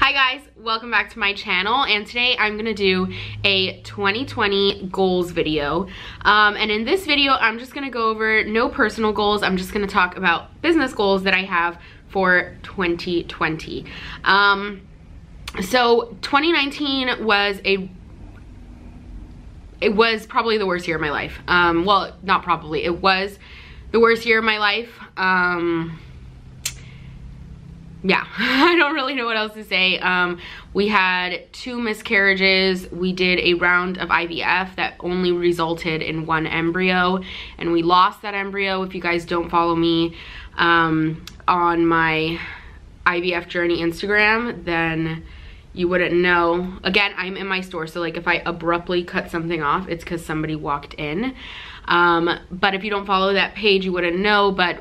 Hi guys, welcome back to my channel, and today I'm gonna do a 2020 goals video. And in this video, I'm just gonna go over no personal goals. I'm just gonna talk about business goals that I have for 2020. So 2019 was it was probably the worst year of my life. Well, not probably, it was the worst year of my life. Yeah, I don't really know what else to say. We had 2 miscarriages. We did a round of IVF that only resulted in 1 embryo, and we lost that embryo. If you guys don't follow me on my IVF journey Instagram, then you wouldn't know. Again, I'm in my store, so like if I abruptly cut something off, it's because somebody walked in. But if you don't follow that page, you wouldn't know. But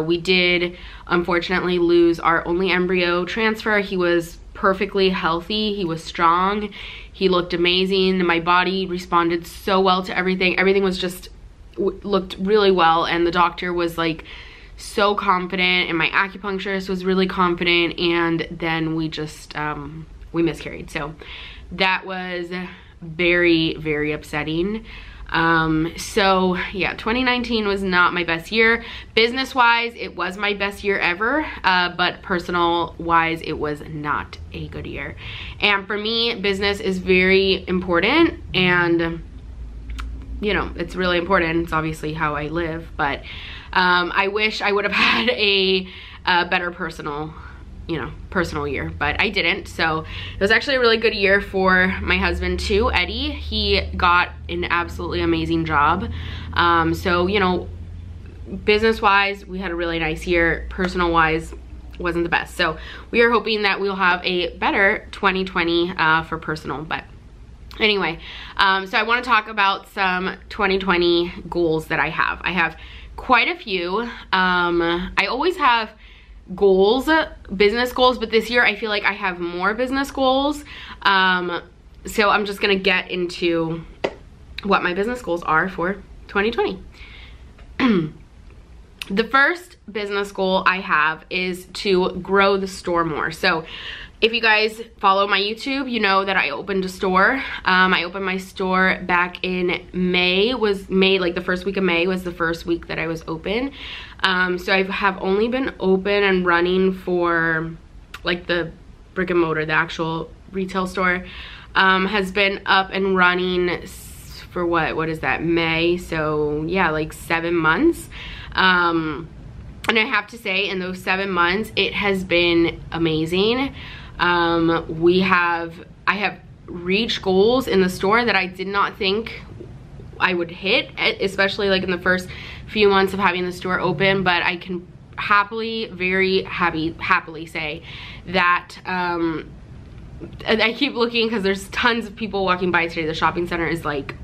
we did unfortunately lose our only embryo transfer. He was perfectly healthy. He was strong. He looked amazing. My body responded so well to everything. Everything was just looked really well, and the doctor was like so confident, and my acupuncturist was really confident, and then we just we miscarried. So that was very, very upsetting. So yeah, 2019 was not my best year. Business wise, it was my best year ever, but personal wise, it was not a good year. And for me, business is very important, and you know, it's really important. It's obviously how I live, but I wish I would have had a better personal year, but I didn't. So it was actually a really good year for my husband too, Eddie. He got an absolutely amazing job. So, you know, business wise, we had a really nice year. Personal wise, wasn't the best. So we are hoping that we'll have a better 2020 for personal. But anyway, so I want to talk about some 2020 goals that I have. I have quite a few. I always have goals, business goals, but this year I feel like I have more business goals. So I'm just gonna get into what my business goals are for 2020. The first business goal I have is to grow the store more. So if you guys follow my YouTube, you know that I opened a store. I opened my store back in May, like the first week of May was the first week that I was open. So I have only been open and running for like the brick and mortar, the actual retail store, has been up and running for what is that, May? So yeah, like 7 months. And I have to say, in those 7 months, it has been amazing. I have reached goals in the store that I did not think I would hit, especially like in the first few months of having the store open. But I can very happily say that I keep looking because there's tons of people walking by today. The shopping center is like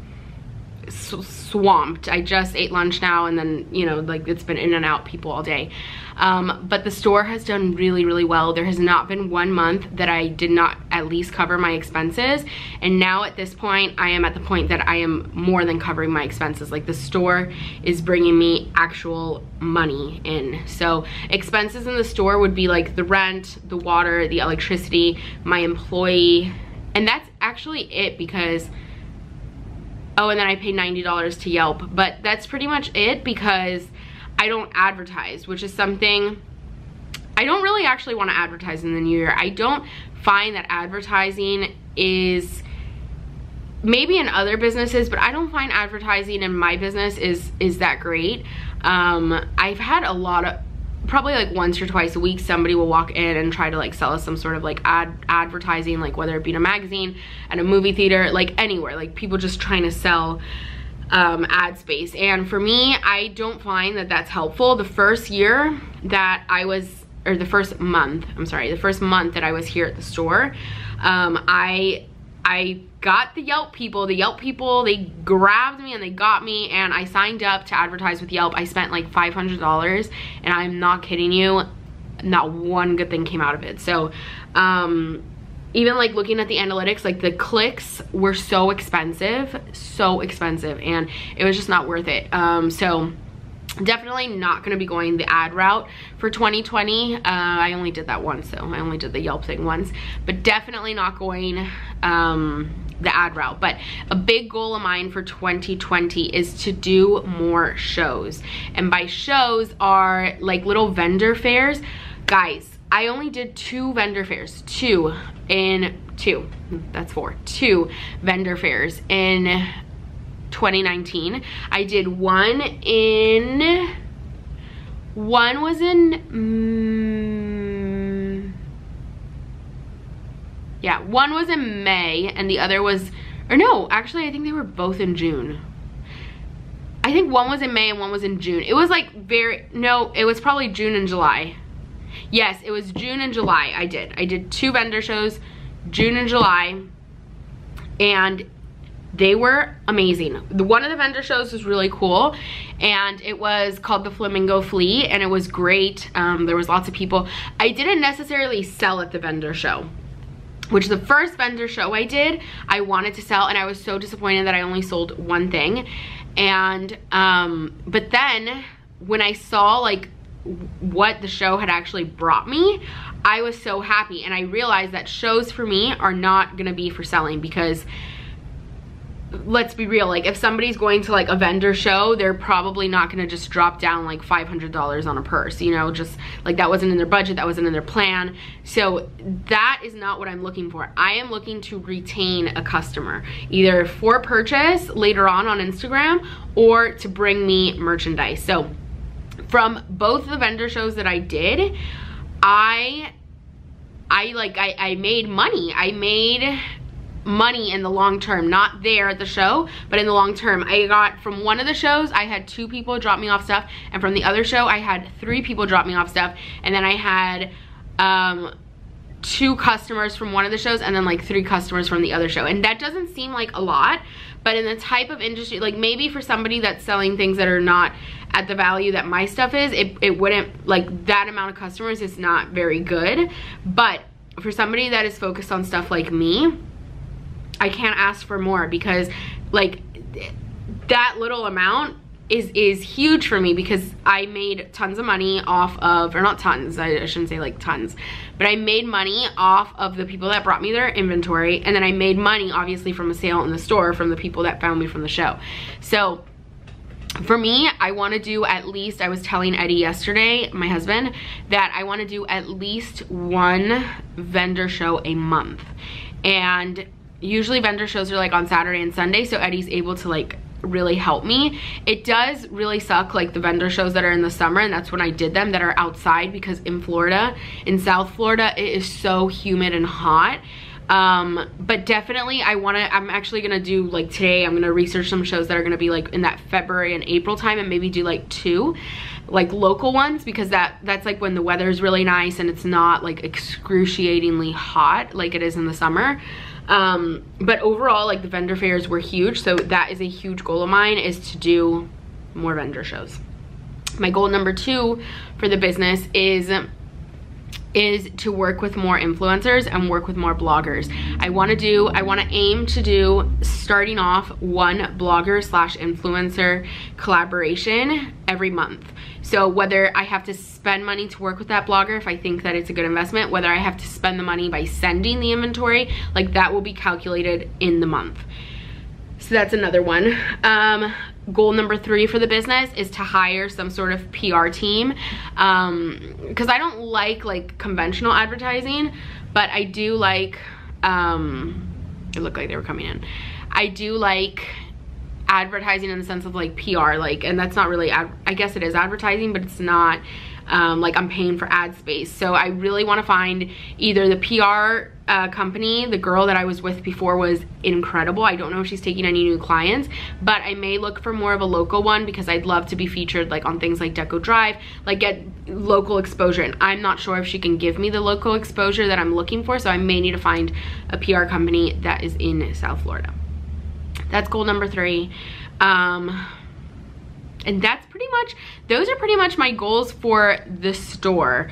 swamped. I just ate lunch now, and then, you know, like it's been in and out people all day. But the store has done really, really well. There has not been 1 month that I did not at least cover my expenses. And now at this point, I am at the point that I am more than covering my expenses. Like the store is bringing me actual money in. So expenses in the store would be like the rent, the water, the electricity, my employee. And that's actually it, because oh, and then I pay $90 to Yelp, but that's pretty much it, because I don't advertise, which is something I don't really actually want to advertise in the new year. I don't find that advertising is, maybe in other businesses, but I don't find advertising in my business is that great. I've had a lot of, probably like once or twice a week, somebody will walk in and try to like sell us some sort of like advertising, like whether it be in a magazine, at a movie theater, like anywhere, like people just trying to sell ad space. And for me, I don't find that that's helpful. The first year that I was, or the first month, I'm sorry, the first month that I was here at the store, I got the Yelp people. The Yelp people, they grabbed me and they got me, and I signed up to advertise with Yelp. I spent like $500, and I'm not kidding you, not one good thing came out of it. So even like looking at the analytics, like the clicks were so expensive, and it was just not worth it. So Definitely not going to be going the ad route for 2020. I only did that once, so I only did the Yelp thing once, but definitely not going the ad route. But a big goal of mine for 2020 is to do more shows, and by shows are like little vendor fairs. Guys, I only did 2 vendor fairs, 2 vendor fairs in 2019. I did one was in one was in May, and the other was, or no, actually I think they were both in June. I think one was in May and one was in June. It was like it was probably June and July. Yes, it was June and July. I did 2 vendor shows, June and July, and they were amazing. One of the vendor shows was really cool, and it was called the Flamingo Flea, and it was great. There was lots of people. I didn't necessarily sell at the vendor show, which the first vendor show I did, I wanted to sell, and I was so disappointed that I only sold one thing. And but then when I saw like what the show had actually brought me, I was so happy, and I realized that shows for me are not gonna be for selling, because let's be real, like if somebody's going to like a vendor show, they're probably not gonna just drop down like $500 on a purse, you know, just like that wasn't in their budget, that wasn't in their plan. So that is not what I'm looking for. I am looking to retain a customer, either for purchase later on Instagram or to bring me merchandise. So from both the vendor shows that I did, I made money. I made money in the long term, not there at the show, but in the long term. I got, from one of the shows, I had 2 people drop me off stuff, and from the other show I had 3 people drop me off stuff, and then I had 2 customers from one of the shows, and then like 3 customers from the other show. And that doesn't seem like a lot, but in the type of industry, like maybe for somebody that's selling things that are not at the value that my stuff is, it wouldn't, like that amount of customers is not very good. But for somebody that is focused on stuff like me, I can't ask for more, because like that little amount is huge for me, because I made tons of money off of, or not tons, I shouldn't say like tons, but I made money off of the people that brought me their inventory, and then I made money obviously from a sale in the store from the people that found me from the show. So for me, I want to do at least, I was telling Eddie yesterday, my husband, that I want to do at least 1 vendor show a month. And usually vendor shows are like on Saturday and Sunday, so Eddie's able to like really help me. It does really suck, like the vendor shows that are in the summer, and that's when I did them, that are outside, because in Florida, in South Florida, it is so humid and hot. But definitely I'm actually gonna do, like today, I'm gonna research some shows that are gonna be like in that February and April time, and maybe do like 2 like local ones, because that's like when the weather is really nice and it's not like excruciatingly hot like it is in the summer. But overall, like the vendor fairs were huge, so that is a huge goal of mine, is to do more vendor shows. My goal number 2 for the business is to work with more influencers and work with more bloggers. I want to aim to do, starting off, 1 blogger / influencer collaboration every month. So whether I have to spend money to work with that blogger, if I think that it's a good investment, whether I have to spend the money by sending the inventory, like that will be calculated in the month. So that's another one. Goal number 3 for the business is to hire some sort of PR team, because I don't like conventional advertising, but I do like, it looked like they were coming in. I do like advertising in the sense of like PR, like, and that's not really, I guess it is advertising, but it's not like I'm paying for ad space. So I really want to find either the PR company. The girl that I was with before was incredible. I don't know if she's taking any new clients, but I may look for more of a local one, because I'd love to be featured like on things like Deco Drive, like get local exposure, and I'm not sure if she can give me the local exposure that I'm looking for, so I may need to find a PR company that is in South Florida. That's goal number 3. And that's pretty much, those are pretty much my goals for the store.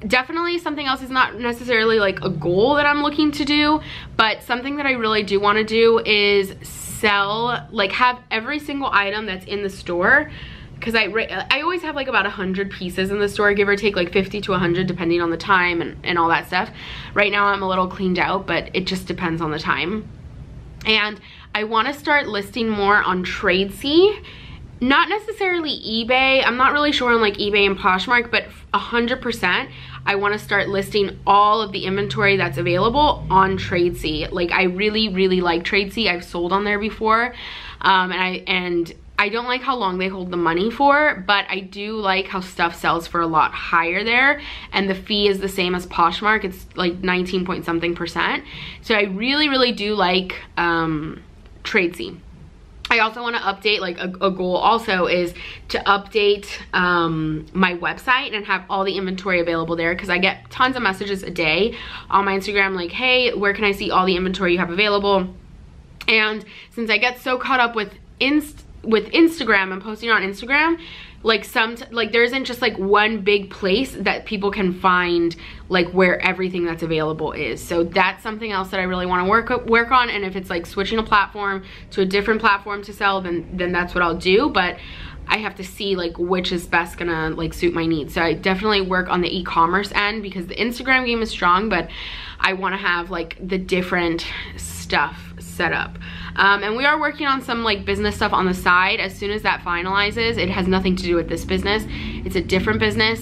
Definitely something else is not necessarily like a goal that I'm looking to do, but something that I really do want to do is sell, like have every single item that's in the store because I always have like about 100 pieces in the store, give or take, like 50 to 100 depending on the time and all that stuff. Right now I'm a little cleaned out, but it just depends on the time. And I want to start listing more on Tradesy. Not necessarily eBay. I'm not really sure on like eBay and Poshmark, but 100% I want to start listing all of the inventory that's available on Tradesy. Like, I really, really like Tradesy. I've sold on there before, and I don't like how long they hold the money for, but I do like how stuff sells for a lot higher there, and the fee is the same as Poshmark. It's like 19 point something%. So I really, really do like Tradesy. I also want to update, like a goal also is to update my website and have all the inventory available there, because I get tons of messages a day on my Instagram like, hey, where can I see all the inventory you have available? And since I get so caught up with Instagram and posting on Instagram, like there isn't just like one big place that people can find like where everything that's available is. So that's something else that I really want to work on. And if it's like switching a platform to a different platform to sell, then that's what I'll do. But I have to see like which is best gonna like suit my needs. So I definitely work on the e-commerce end, because the Instagram game is strong, but I want to have like the different stuff set up. And we are working on some like business stuff on the side. As soon as that finalizes, it has nothing to do with this business. It's a different business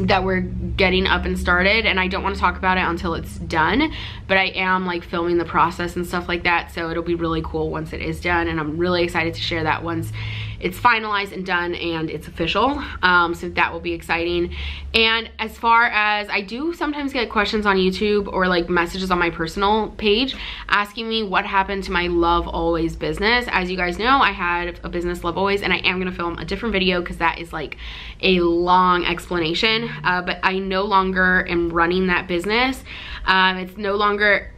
that we're getting up and started, and I don't want to talk about it until it's done, but I am like filming the process and stuff like that, so it'll be really cool once it is done, and I'm really excited to share that once it's finalized and done and it's official. So that will be exciting. And as far as, I do sometimes get questions on YouTube or like messages on my personal page asking me what happened to my Love Always business. As you guys know, I had a business, Love Always, and I am gonna film a different video because that is like a long explanation, but I no longer am running that business. It's no longer,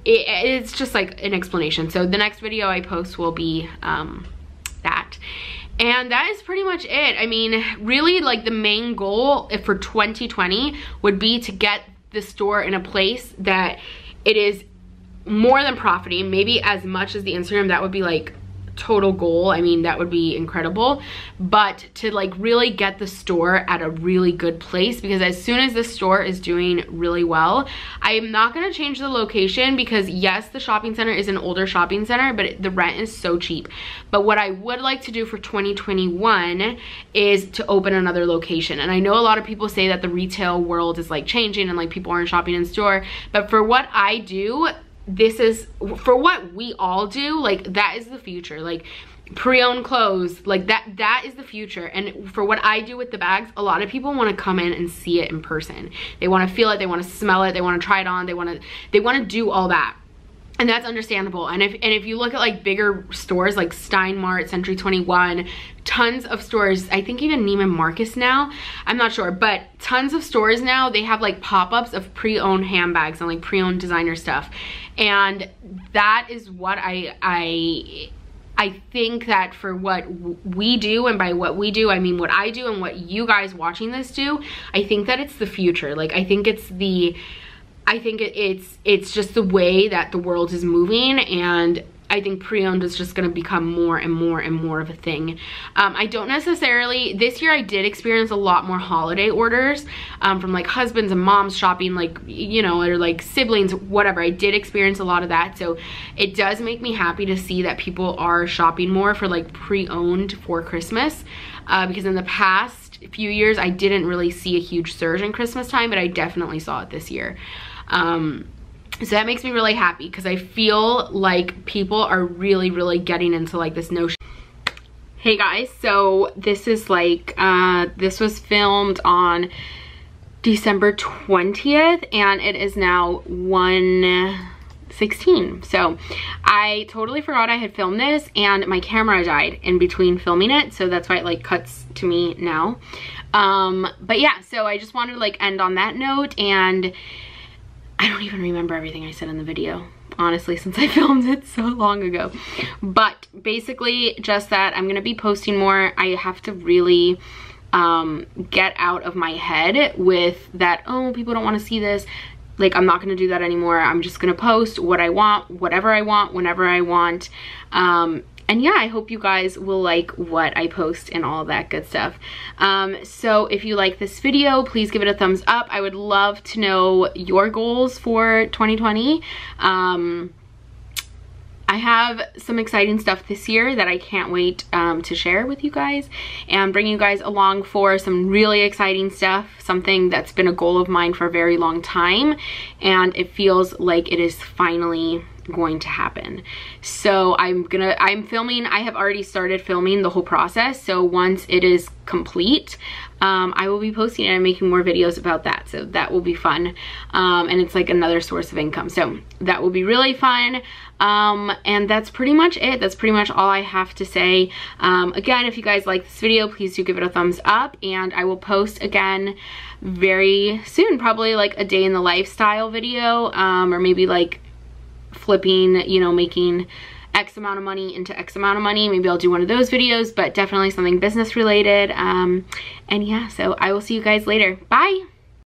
it's just like an explanation. So the next video I post will be that. And that is pretty much it. I mean, really, like the main goal for 2020 would be to get the store in a place that it is more than profiting, maybe as much as the Instagram. That would be like total goal. I mean, that would be incredible. But to like really get the store at a really good place, because as soon as the store is doing really well, I am not going to change the location, because yes, the shopping center is an older shopping center, but the rent is so cheap. But what I would like to do for 2021 is to open another location. And I know a lot of people say that the retail world is like changing and like people aren't shopping in store, but for what I do, this is, for what we all do, like that is the future. Like pre-owned clothes, like that is the future. And for what I do with the bags, a lot of people want to come in and see it in person. They want to feel it, they want to smell it, they want to try it on, they want to do all that. And that's understandable. And if you look at like bigger stores like Stein Mart, Century 21, tons of stores, I think even Neiman Marcus now, I'm not sure, but tons of stores now, they have like pop-ups of pre-owned handbags and like pre-owned designer stuff. And that is what I think that for what we do, and by what we do, I mean what I do and what you guys watching this do, I think that it's the future. Like I think it's it's just the way that the world is moving, and I think pre-owned is just going to become more and more and more of a thing. I don't necessarily, this year I did experience a lot more holiday orders from like husbands and moms shopping, like, you know, or like siblings, whatever. I did experience a lot of that, so it does make me happy to see that people are shopping more for like pre-owned for Christmas, because in the past few years I didn't really see a huge surge in Christmas time, but I definitely saw it this year. So that makes me really happy, because I feel like people are really, really getting into like this notion. Hey guys, so this is like, this was filmed on December 20th and it is now 1:16. So I totally forgot I had filmed this, and my camera died in between filming it, so that's why it like cuts to me now. But yeah, so I just wanted to like end on that note, and I don't even remember everything I said in the video, honestly, since I filmed it so long ago. But basically just that I'm gonna be posting more. I have to really get out of my head with that, oh, people don't want to see this. Like, I'm not gonna do that anymore. I'm just gonna post what I want, whatever I want, whenever I want. And yeah, I hope you guys will like what I post and all that good stuff. So if you like this video, please give it a thumbs up. I would love to know your goals for 2020. I have some exciting stuff this year that I can't wait to share with you guys, and bring you guys along for some really exciting stuff, something that's been a goal of mine for a very long time, and it feels like it is finally going to happen. So I'm filming. I have already started filming the whole process, so once it is complete, I will be posting it and making more videos about that, so that will be fun. And it's like another source of income, so that will be really fun. And that's pretty much it. That's pretty much all I have to say. Again, if you guys like this video, please do give it a thumbs up, and I will post again very soon, probably like a day in the lifestyle video, or maybe like flipping, you know, making X amount of money into X amount of money. Maybe I'll do one of those videos, but definitely something business related. And yeah, so I will see you guys later. Bye.